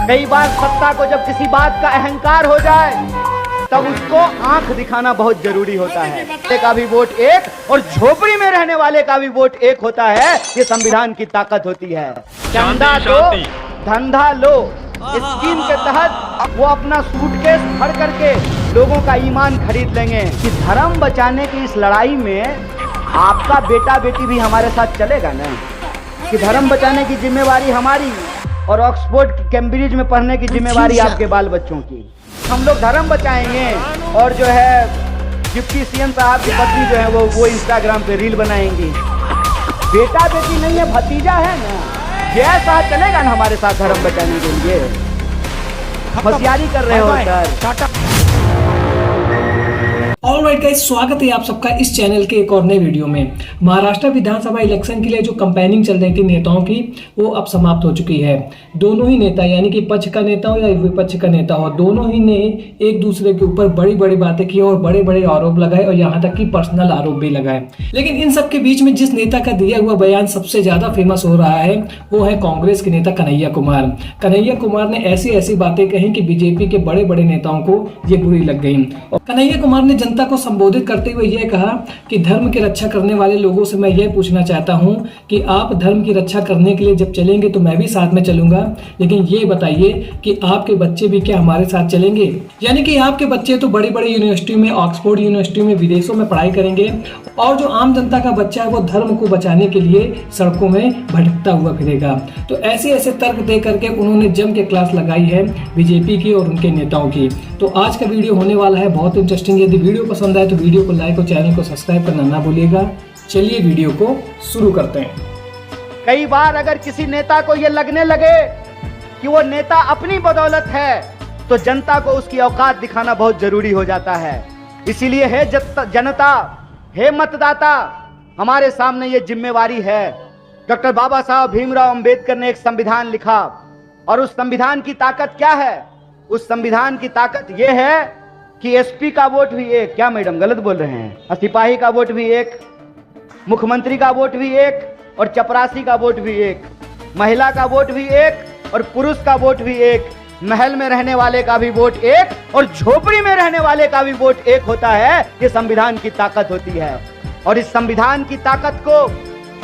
कई बार सत्ता को जब किसी बात का अहंकार हो जाए तब उसको आंख दिखाना बहुत जरूरी होता है। का भी वोट एक और झोपड़ी में रहने वाले का भी वोट एक होता है। ये संविधान की ताकत होती है। चंदा दो धंधा लो स्कीम के तहत वो अपना सूटकेस भर करके लोगों का ईमान खरीद लेंगे कि धर्म बचाने की इस लड़ाई में आपका बेटा बेटी भी हमारे साथ चलेगा ना, कि धर्म बचाने की जिम्मेवारी हमारी और ऑक्सफोर्ड कैम्ब्रिज में पढ़ने की जिम्मेवारी आपके बाल बच्चों की। हम लोग धर्म बचाएंगे और जो है डिप्टी सीएम साहब की पत्नी जो है वो इंस्टाग्राम पे रील बनाएंगी। बेटा बेटी नहीं है, भतीजा है ना, यह साथ चलेगा ना हमारे साथ धर्म बचाने के लिए। होशियारी कर रहे हो सर। ऑलराइट गाइस, स्वागत है आप सबका इस चैनल के एक और नए वीडियो में। महाराष्ट्र विधानसभा इलेक्शन के लिए जो कंपेनिंग चल रही थी नेताओं की, वो अब समाप्त हो चुकी है। दोनों ही नेता यानी कि पक्ष का नेता हो या विपक्ष का नेता हो, दोनों ही ने एक दूसरे के ऊपर बड़ी बड़ी बातें की और बड़े बड़े आरोप लगाए और यहाँ तक कि पर्सनल आरोप भी लगाए। लेकिन इन सब के बीच में जिस नेता का दिया हुआ बयान सबसे ज्यादा फेमस हो रहा है वो है कांग्रेस के नेता कन्हैया कुमार। कन्हैया कुमार ने ऐसी ऐसी बातें कही कि बीजेपी के बड़े बड़े नेताओं को ये बुरी लग गई। और कन्हैया कुमार ने जनता को संबोधित करते हुए यह कहा कि धर्म की रक्षा करने वाले लोगों से मैं यह पूछना चाहता हूं कि आप धर्म की रक्षा करने के लिए जब चलेंगे तो मैं भी साथ में चलूंगा, लेकिन ये बताइए कि आपके बच्चे भी क्या हमारे साथ चलेंगे? यानी कि आपके बच्चे तो बड़ी बड़ी यूनिवर्सिटी में, ऑक्सफोर्ड यूनिवर्सिटी में, विदेशों में पढ़ाई करेंगे और जो आम जनता का बच्चा है वो धर्म को बचाने के लिए सड़कों में भटकता हुआ फिरेगा। तो ऐसे ऐसे तर्क दे करके उन्होंने जम के क्लास लगाई है बीजेपी की और उनके नेताओं की। तो आज का वीडियो होने वाला है बहुत इंटरेस्टिंग। यदि वीडियो पसंद आए तो वीडियो को लाइक और चैनल को सब्सक्राइब करना ना भूलिएगा। चलिए वीडियो को शुरू करते हैं। कई बार अगर किसी नेता को यह लगने लगे कि वो नेता अपनी बदौलत है तो जनता को उसकी औकात दिखाना बहुत जरूरी हो जाता है। इसीलिए है जनता, हे मतदाता, हमारे सामने ये जिम्मेवारी है। डॉक्टर बाबा साहब भीमराव अंबेडकर ने एक संविधान लिखा और उस संविधान की ताकत क्या है? उस संविधान की ताकत यह है कि एसपी का वोट भी एक, क्या मैडम गलत बोल रहे हैं, सिपाही का वोट भी एक, मुख्यमंत्री का वोट भी एक और चपरासी का वोट भी एक, महिला का वोट भी एक और पुरुष का वोट भी एक, महल में रहने वाले का भी वोट एक और झोपड़ी में रहने वाले का भी वोट एक होता है। ये संविधान की ताकत होती है। और इस संविधान की ताकत को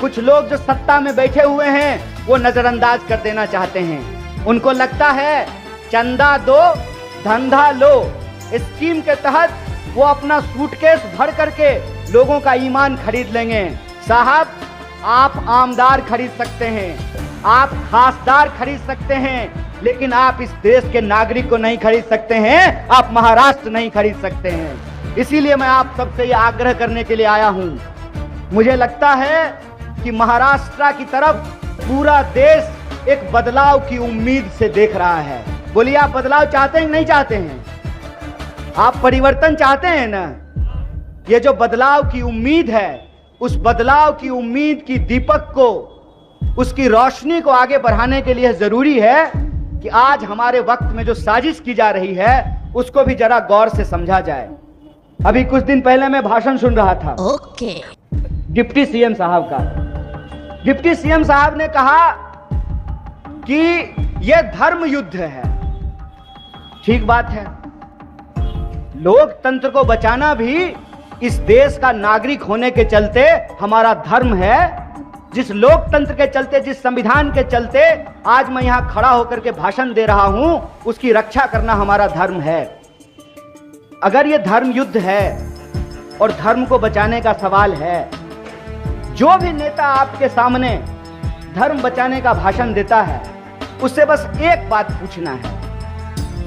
कुछ लोग जो सत्ता में बैठे हुए हैं वो नजरअंदाज कर देना चाहते हैं। उनको लगता है चंदा दो धंधा लो स्कीम के तहत वो अपना सूटकेस भर करके लोगों का ईमान खरीद लेंगे। साहब, आप आमदार खरीद सकते हैं, आप खासदार खरीद सकते हैं, लेकिन आप इस देश के नागरिक को नहीं खरीद सकते हैं, आप महाराष्ट्र नहीं खरीद सकते हैं। इसीलिए मैं आप सबसे ये आग्रह करने के लिए आया हूं। मुझे लगता है कि महाराष्ट्र की तरफ पूरा देश एक बदलाव की उम्मीद से देख रहा है। बोलिए, आप बदलाव चाहते हैं नहीं चाहते हैं? आप परिवर्तन चाहते हैं ना? ये जो बदलाव की उम्मीद है, उस बदलाव की उम्मीद की दीपक को, उसकी रोशनी को आगे बढ़ाने के लिए जरूरी है कि आज हमारे वक्त में जो साजिश की जा रही है उसको भी जरा गौर से समझा जाए। अभी कुछ दिन पहले मैं भाषण सुन रहा था डिप्टी सीएम साहब का। डिप्टी सीएम साहब ने कहा कि यह धर्म युद्ध है। ठीक बात है, लोकतंत्र को बचाना भी इस देश का नागरिक होने के चलते हमारा धर्म है। जिस लोकतंत्र के चलते, जिस संविधान के चलते आज मैं यहां खड़ा होकर के भाषण दे रहा हूं, उसकी रक्षा करना हमारा धर्म है। अगर यह धर्म युद्ध है और धर्म को बचाने का सवाल है, जो भी नेता आपके सामने धर्म बचाने का भाषण देता है उससे बस एक बात पूछना है,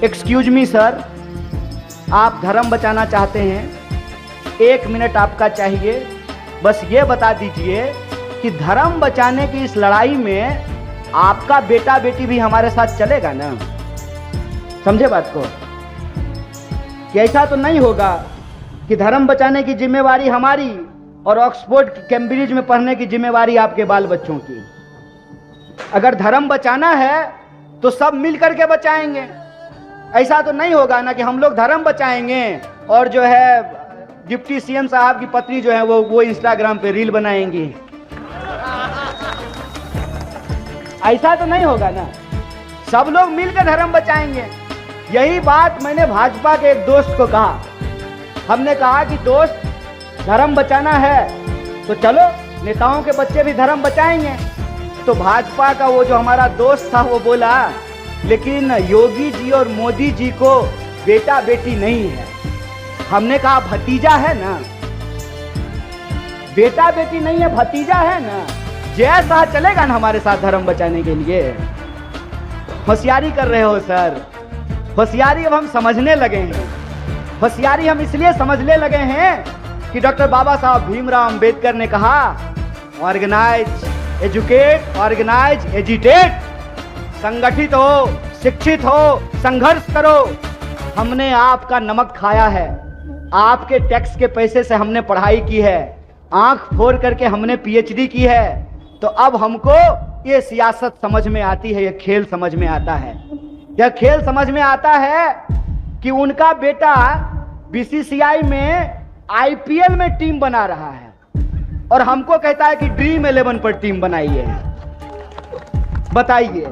एक्सक्यूज मी सर, आप धर्म बचाना चाहते हैं? 1 मिनट आपका चाहिए, बस ये बता दीजिए कि धर्म बचाने की इस लड़ाई में आपका बेटा बेटी भी हमारे साथ चलेगा ना? समझे बात को? कि ऐसा तो नहीं होगा कि धर्म बचाने की जिम्मेवारी हमारी और ऑक्सफोर्ड कैम्ब्रिज में पढ़ने की जिम्मेवारी आपके बाल बच्चों की। अगर धर्म बचाना है तो सब मिल करके बचाएंगे। ऐसा तो नहीं होगा ना कि हम लोग धर्म बचाएंगे और जो है डिप्टी सीएम साहब की पत्नी जो है वो इंस्टाग्राम पे रील बनाएंगी। ऐसा तो नहीं होगा ना। सब लोग मिलकर धर्म बचाएंगे। यही बात मैंने भाजपा के एक दोस्त को कहा। हमने कहा कि दोस्त, धर्म बचाना है तो चलो नेताओं के बच्चे भी धर्म बचाएंगे। तो भाजपा का वो जो हमारा दोस्त था वो बोला, लेकिन योगी जी और मोदी जी को बेटा बेटी नहीं है। हमने कहा भतीजा है ना, बेटा बेटी नहीं है, भतीजा है ना। जय शाह चलेगा ना हमारे साथ धर्म बचाने के लिए? होशियारी कर रहे हो सर। होशियारी अब हम समझने लगे हैं। होशियारी हम इसलिए समझने लगे हैं कि डॉक्टर बाबा साहब भीमराव अंबेडकर ने कहा, ऑर्गेनाइज, एजुकेट, ऑर्गेनाइज, एजिटेट। संगठित हो, शिक्षित हो, संघर्ष करो। हमने आपका नमक खाया है, आपके टैक्स के पैसे से हमने पढ़ाई की है, आंख फोड़ करके हमने पीएचडी की है। तो अब हमको ये सियासत समझ में आती है, ये खेल समझ में आता है। यह खेल समझ में आता है कि उनका बेटा बीसीसीआई में आईपीएल में टीम बना रहा है और हमको कहता है कि ड्रीम 11 पर टीम बनाइए। बताइए,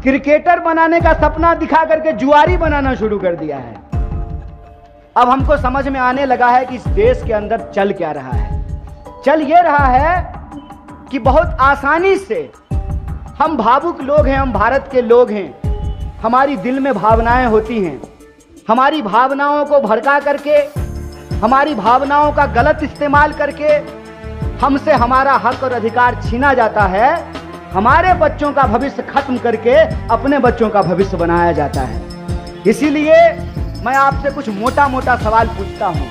क्रिकेटर बनाने का सपना दिखा करके जुआरी बनाना शुरू कर दिया है। अब हमको समझ में आने लगा है कि इस देश के अंदर चल क्या रहा है। चल ये रहा है कि बहुत आसानी से हम भावुक लोग हैं, हम भारत के लोग हैं, हमारी दिल में भावनाएं होती हैं। हमारी भावनाओं को भड़का करके, हमारी भावनाओं का गलत इस्तेमाल करके हमसे हमारा हक और अधिकार छीना जाता है। हमारे बच्चों का भविष्य खत्म करके अपने बच्चों का भविष्य बनाया जाता है। इसीलिए मैं आपसे कुछ मोटा मोटा सवाल पूछता हूं।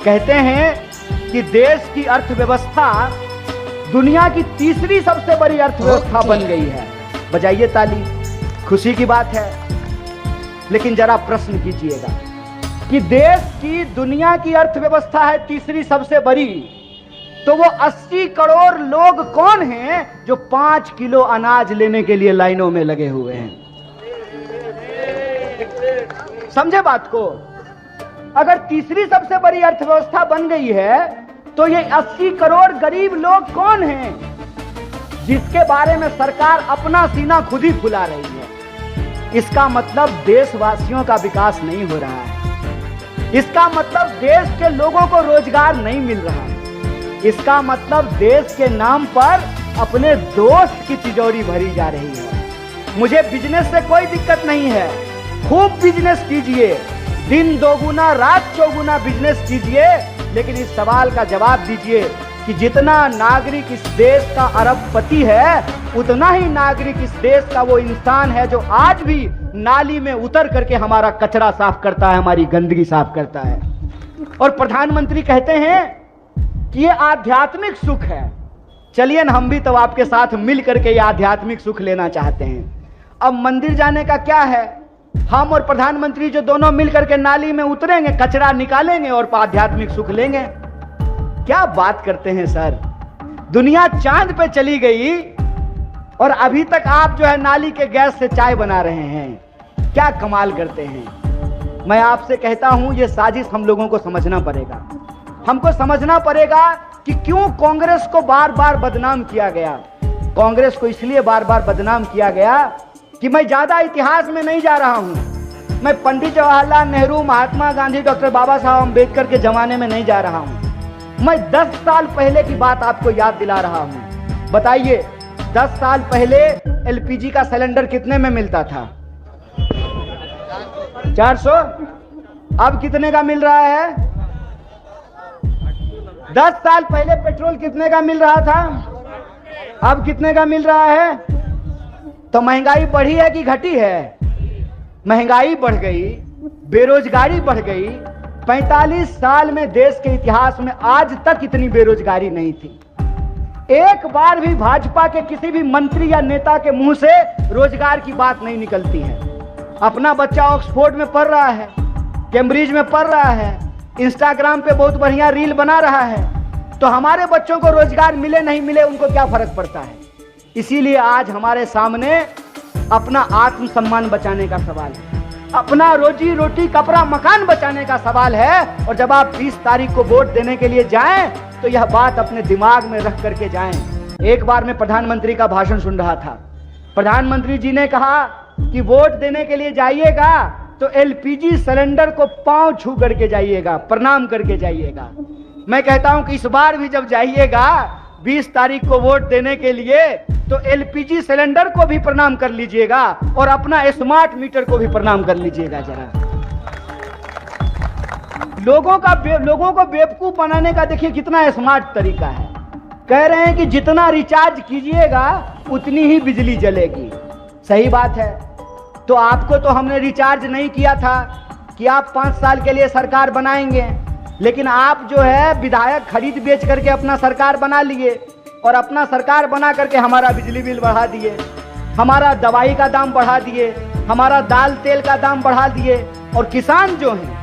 कहते हैं कि देश की अर्थव्यवस्था दुनिया की तीसरी सबसे बड़ी अर्थव्यवस्था बन गई है। बजाइए ताली, खुशी की बात है। लेकिन जरा प्रश्न कीजिएगा कि देश की, दुनिया की अर्थव्यवस्था है तीसरी सबसे बड़ी, तो वो 80 करोड़ लोग कौन हैं जो 5 किलो अनाज लेने के लिए लाइनों में लगे हुए हैं? समझे बात को? अगर तीसरी सबसे बड़ी अर्थव्यवस्था बन गई है तो ये 80 करोड़ गरीब लोग कौन हैं जिसके बारे में सरकार अपना सीना खुद ही फुला रही है? इसका मतलब देशवासियों का विकास नहीं हो रहा है। इसका मतलब देश के लोगों को रोजगार नहीं मिल रहा है। इसका मतलब देश के नाम पर अपने दोस्त की तिजोरी भरी जा रही है। मुझे बिजनेस से कोई दिक्कत नहीं है, खूब बिजनेस कीजिए, दिन दोगुना रात चौगुना बिजनेस कीजिए, लेकिन इस सवाल का जवाब दीजिए कि जितना नागरिक इस देश का अरबपति है, उतना ही नागरिक इस देश का वो इंसान है जो आज भी नाली में उतर करके हमारा कचरा साफ करता है, हमारी गंदगी साफ करता है। और प्रधानमंत्री कहते हैं कि ये आध्यात्मिक सुख है। चलिए न, हम भी तो आपके साथ मिल करके ये आध्यात्मिक सुख लेना चाहते हैं। अब मंदिर जाने का क्या है? हम और प्रधानमंत्री जो दोनों मिल करके नाली में उतरेंगे, कचरा निकालेंगे और आध्यात्मिक सुख लेंगे। क्या बात करते हैं सर। दुनिया चांद पे चली गई और अभी तक आप जो है नाली के गैस से चाय बना रहे हैं। क्या कमाल करते हैं। मैं आपसे कहता हूं, ये साजिश हम लोगों को समझना पड़ेगा। हमको समझना पड़ेगा कि क्यों कांग्रेस को बार बार बदनाम किया गया। कांग्रेस को इसलिए बार बार बदनाम किया गया कि मैं ज्यादा इतिहास में नहीं जा रहा हूं। मैं पंडित जवाहरलाल नेहरू, महात्मा गांधी, डॉक्टर बाबा साहब अम्बेडकर के जमाने में नहीं जा रहा हूं। मैं 10 साल पहले की बात आपको याद दिला रहा हूं। बताइए, 10 साल पहले एलपीजी का सिलेंडर कितने में मिलता था? 400। अब कितने का मिल रहा है? 10 साल पहले पेट्रोल कितने का मिल रहा था? अब कितने का मिल रहा है? तो महंगाई बढ़ी है कि घटी है? महंगाई बढ़ गई, बेरोजगारी बढ़ गई। 45 साल में देश के इतिहास में आज तक इतनी बेरोजगारी नहीं थी। एक बार भी भाजपा के किसी भी मंत्री या नेता के मुंह से रोजगार की बात नहीं निकलती है। अपना बच्चा ऑक्सफोर्ड में पढ़ रहा है, कैम्ब्रिज में पढ़ रहा है, इंस्टाग्राम पे बहुत बढ़िया रील बना रहा है, तो हमारे बच्चों को रोजगार मिले नहीं मिले उनको क्या फर्क पड़ता है। इसीलिए आज हमारे सामने अपना आत्मसम्मान बचाने का सवाल है, अपना रोजी रोटी कपड़ा मकान बचाने का सवाल है। और जब आप 20 तारीख को वोट देने के लिए जाएं तो यह बात अपने दिमाग में रख करके जाएं। एक बार मैं प्रधानमंत्री का भाषण सुन रहा था। प्रधानमंत्री जी ने कहा कि वोट देने के लिए जाइएगा तो एलपीजी सिलेंडर को पांव छू करके जाइएगा, प्रणाम करके जाइएगा। मैं कहता हूं कि इस बार भी जब जाइएगा 20 तारीख को वोट देने के लिए तो एलपीजी सिलेंडर को भी प्रणाम कर लीजिएगा और अपना स्मार्ट मीटर को भी प्रणाम कर लीजिएगा। जरा लोगों को बेवकूफ बनाने का देखिए कितना स्मार्ट तरीका है। कह रहे हैं कि जितना रिचार्ज कीजिएगा उतनी ही बिजली जलेगी। सही बात है। तो आपको तो हमने रिचार्ज नहीं किया था कि आप 5 साल के लिए सरकार बनाएंगे, लेकिन आप जो है विधायक खरीद बेच करके अपना सरकार बना लिए और अपना सरकार बना करके हमारा बिजली बिल बढ़ा दिए, हमारा दवाई का दाम बढ़ा दिए, हमारा दाल तेल का दाम बढ़ा दिए। और किसान जो हैं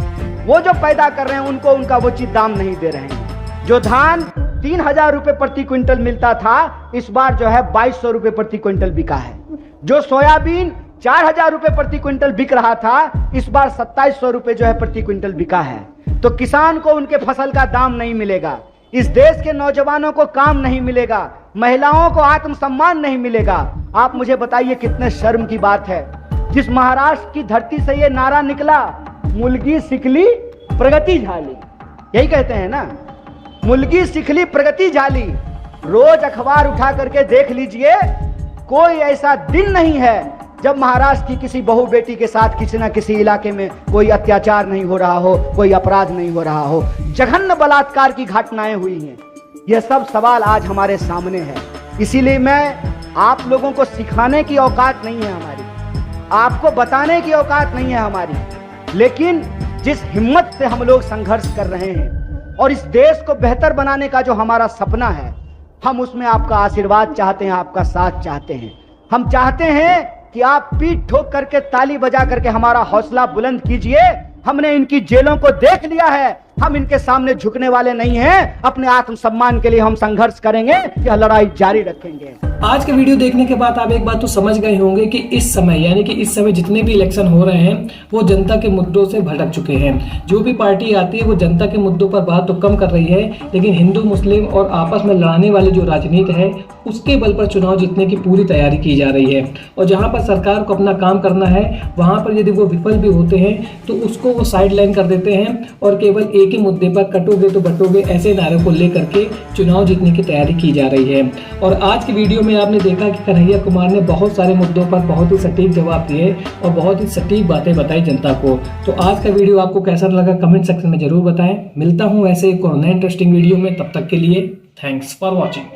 वो जो पैदा कर रहे हैं उनको उनका उचित दाम नहीं दे रहे हैं। जो धान 3000 रुपए प्रति क्विंटल मिलता था, इस बार जो है 2200 रुपए प्रति क्विंटल बिका है। जो सोयाबीन 4000 रुपए प्रति क्विंटल बिक रहा था, इस बार 2700 रुपए जो है प्रति क्विंटल बिका है। तो किसान को उनके फसल का दाम नहीं मिलेगा, इस देश के नौजवानों को काम नहीं मिलेगा, महिलाओं को आत्मसम्मान नहीं मिलेगा। आप मुझे बताइए कितने शर्म की बात है। जिस महाराष्ट्र की धरती से ये नारा निकला, मुलगी सिखली प्रगति झाली, यही कहते हैं ना, मुलगी सिखली प्रगति झाली। रोज अखबार उठा करके देख लीजिए, कोई ऐसा दिन नहीं है जब महाराष्ट्र की किसी बहू बेटी के साथ किसी न किसी इलाके में कोई अत्याचार नहीं हो रहा हो, कोई अपराध नहीं हो रहा हो, जघन्य बलात्कार की घटनाएं हुई हैं। यह सब सवाल आज हमारे सामने है। इसीलिए मैं आप लोगों को सिखाने की औकात नहीं है हमारी, आपको बताने की औकात नहीं है हमारी, लेकिन जिस हिम्मत से हम लोग संघर्ष कर रहे हैं और इस देश को बेहतर बनाने का जो हमारा सपना है, हम उसमें आपका आशीर्वाद चाहते हैं, आपका साथ चाहते हैं। हम चाहते हैं कि आप पीठ ठोक करके ताली बजा करके हमारा हौसला बुलंद कीजिए। हमने इनकी जेलों को देख लिया है, हम इनके सामने झुकने वाले नहीं हैं। अपने आत्मसम्मान के लिए हम संघर्ष करेंगे, यह लड़ाई जारी रखेंगे। आज का वीडियो देखने के बाद आप एक बात तो समझ गए होंगे कि इस समय यानी कि इस समय जितने भी इलेक्शन हो रहे हैं वो जनता के मुद्दों से भटक चुके हैं। जो भी पार्टी आती है वो जनता के मुद्दों पर बात तो कम कर रही है, लेकिन हिंदू मुस्लिम और आपस में लड़ाने वाली जो राजनीति है उसके बल पर चुनाव जीतने की पूरी तैयारी की जा रही है। और जहाँ पर सरकार को अपना काम करना है वहाँ पर यदि वो विफल भी होते हैं तो उसको वो साइड लाइन कर देते हैं और केवल एक ही मुद्दे पर कटोगे तो बटोगे ऐसे नारे को लेकर के चुनाव जीतने की तैयारी की जा रही है। और आज की वीडियो में आपने देखा कि कन्हैया कुमार ने बहुत सारे मुद्दों पर बहुत ही सटीक जवाब दिए और बहुत ही सटीक बातें बताई जनता को। तो आज का वीडियो आपको कैसा लगा कमेंट सेक्शन में जरूर बताएं। मिलता हूं ऐसे एक और नए इंटरेस्टिंग वीडियो में, तब तक के लिए थैंक्स फॉर वॉचिंग।